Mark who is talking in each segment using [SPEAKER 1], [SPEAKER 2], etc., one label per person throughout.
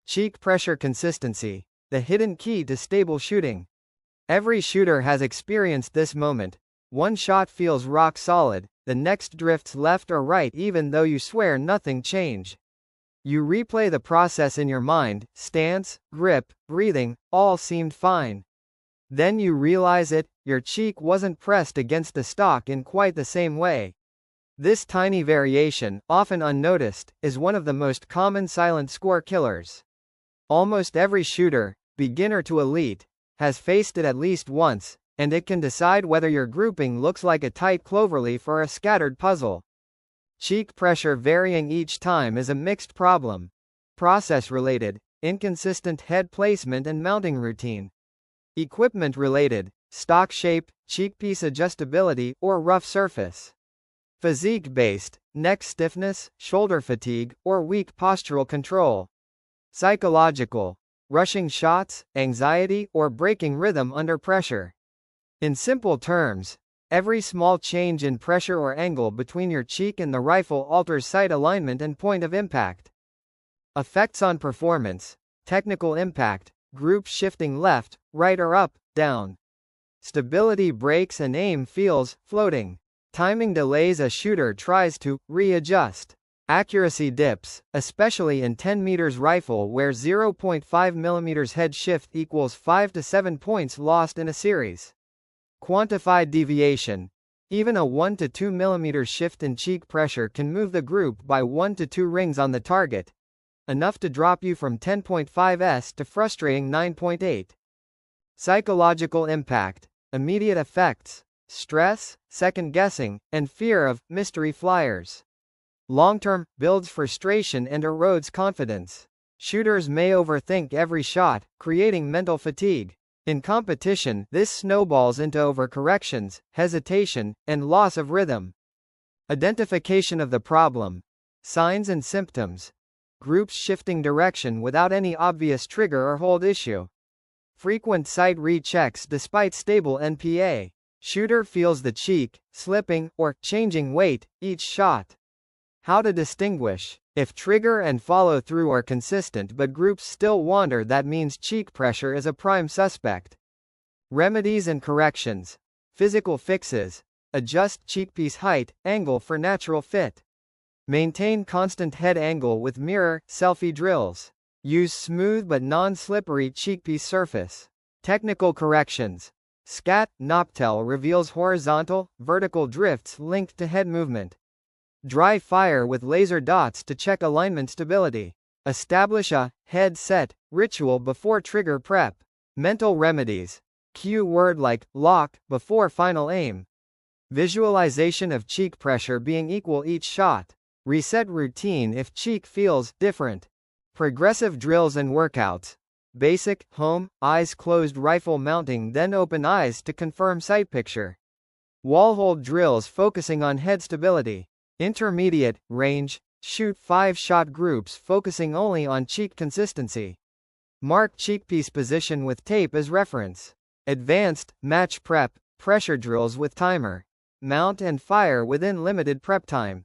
[SPEAKER 1] Cheek pressure consistency, the hidden key to stable shooting. Every shooter has experienced this moment. One shot feels rock solid, the next drifts left or right even though you swear nothing changed. You replay the process in your mind, stance, grip, breathing, all seemed fine. Then you realize your cheek wasn't pressed against the stock in quite the same way. This tiny variation, often unnoticed, is one of the most common silent score killers. Almost every shooter, beginner to elite, has faced it at least once, and it can decide whether your grouping looks like a tight cloverleaf or a scattered puzzle. Cheek pressure varying each time is a mixed problem. Process-related, inconsistent head placement and mounting routine. Equipment-related, stock shape, cheekpiece adjustability, or rough surface. Physique-based, neck stiffness, shoulder fatigue, or weak postural control. Psychological, rushing shots, anxiety, or breaking rhythm under pressure. In simple terms, every small change in pressure or angle between your cheek and the rifle alters sight alignment and point of impact. Effects on performance, technical impact, groups shifting left, right or up, down. Stability breaks and aim feels floating. Timing delays a shooter tries to readjust. Accuracy dips, especially in 10 meters rifle where 0.5 mm head shift equals 5 to 7 points lost in a series. Quantified deviation. Even a 1 to 2 mm shift in cheek pressure can move the group by 1 to 2 rings on the target, enough to drop you from 10.5s to frustrating 9.8. Psychological impact. Immediate effects. Stress, second-guessing, and fear of mystery flyers. Long-term, builds frustration and erodes confidence. Shooters may overthink every shot, creating mental fatigue. In competition, this snowballs into overcorrections, hesitation, and loss of rhythm. Identification of the problem. Signs and symptoms. Groups shifting direction without any obvious trigger or hold issue. Frequent sight rechecks despite stable NPA. Shooter feels the cheek slipping or changing weight each shot. How to distinguish. If trigger and follow-through are consistent but groups still wander, that means cheek pressure is a prime suspect. Remedies and corrections. Physical fixes. Adjust cheekpiece height, angle for natural fit. Maintain constant head angle with mirror, selfie drills. Use smooth but non-slippery cheekpiece surface. Technical corrections. SCATT, Noptel reveals horizontal, vertical drifts linked to head movement. Dry fire with laser dots to check alignment stability. Establish a head set ritual before trigger prep. Mental remedies. Cue word like lock before final aim. Visualization of cheek pressure being equal each shot. Reset routine if cheek feels different. Progressive drills and workouts. Basic, home, eyes closed rifle mounting, then open eyes to confirm sight picture. Wall hold drills focusing on head stability. Intermediate, range, shoot 5-shot groups focusing only on cheek consistency. Mark cheekpiece position with tape as reference. Advanced, match prep, pressure drills with timer. Mount and fire within limited prep time.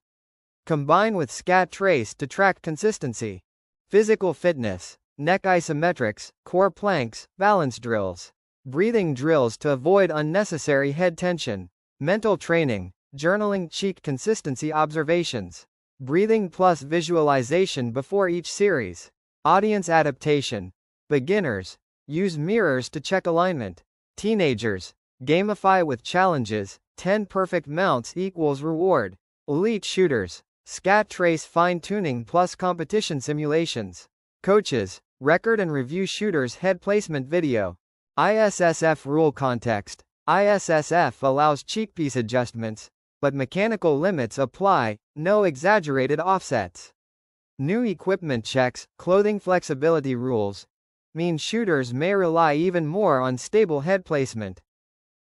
[SPEAKER 1] Combine with SCATT trace to track consistency. Physical fitness. Neck isometrics, core planks, balance drills. Breathing drills to avoid unnecessary head tension. Mental training. Journaling cheek consistency observations. Breathing plus visualization before each series. Audience adaptation. Beginners. Use mirrors to check alignment. Teenagers. Gamify with challenges. 10 perfect mounts equals reward. Elite shooters. SCATT trace fine-tuning plus competition simulations. Coaches. Record and review shooters' head placement video. ISSF rule context. ISSF allows cheekpiece adjustments, but mechanical limits apply, no exaggerated offsets. New equipment checks, clothing flexibility rules, mean shooters may rely even more on stable head placement.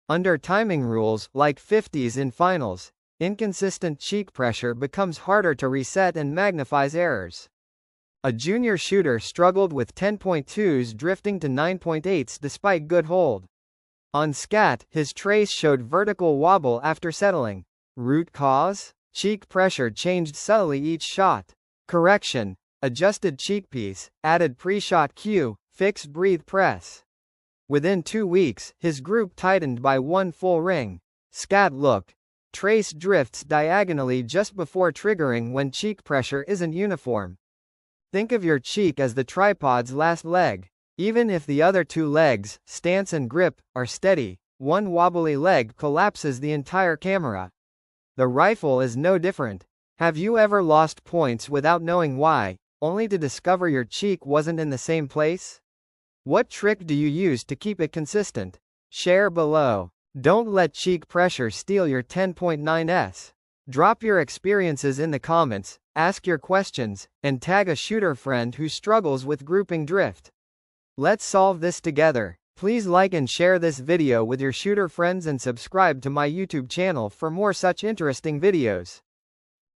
[SPEAKER 1] Under timing rules, like 50s in finals, inconsistent cheek pressure becomes harder to reset and magnifies errors. A junior shooter struggled with 10.2s drifting to 9.8s despite good hold. On SCATT, his trace showed vertical wobble after settling. Root cause? Cheek pressure changed subtly each shot. Correction. adjusted cheekpiece, added pre-shot cue, fixed breathe press. Within 2 weeks, his group tightened by 1 full ring. SCATT look. Trace drifts diagonally just before triggering when cheek pressure isn't uniform. Think of your cheek as the tripod's last leg. Even if the other 2 legs, stance and grip, are steady, one wobbly leg collapses the entire camera. The rifle is no different. Have you ever lost points without knowing why, only to discover your cheek wasn't in the same place? What trick do you use to keep it consistent? Share below. Don't let cheek pressure steal your 10.9s. Drop your experiences in the comments, ask your questions, and tag a shooter friend who struggles with grouping drift. Let's solve this together. Please like and share this video with your shooter friends and subscribe to my YouTube channel for more such interesting videos.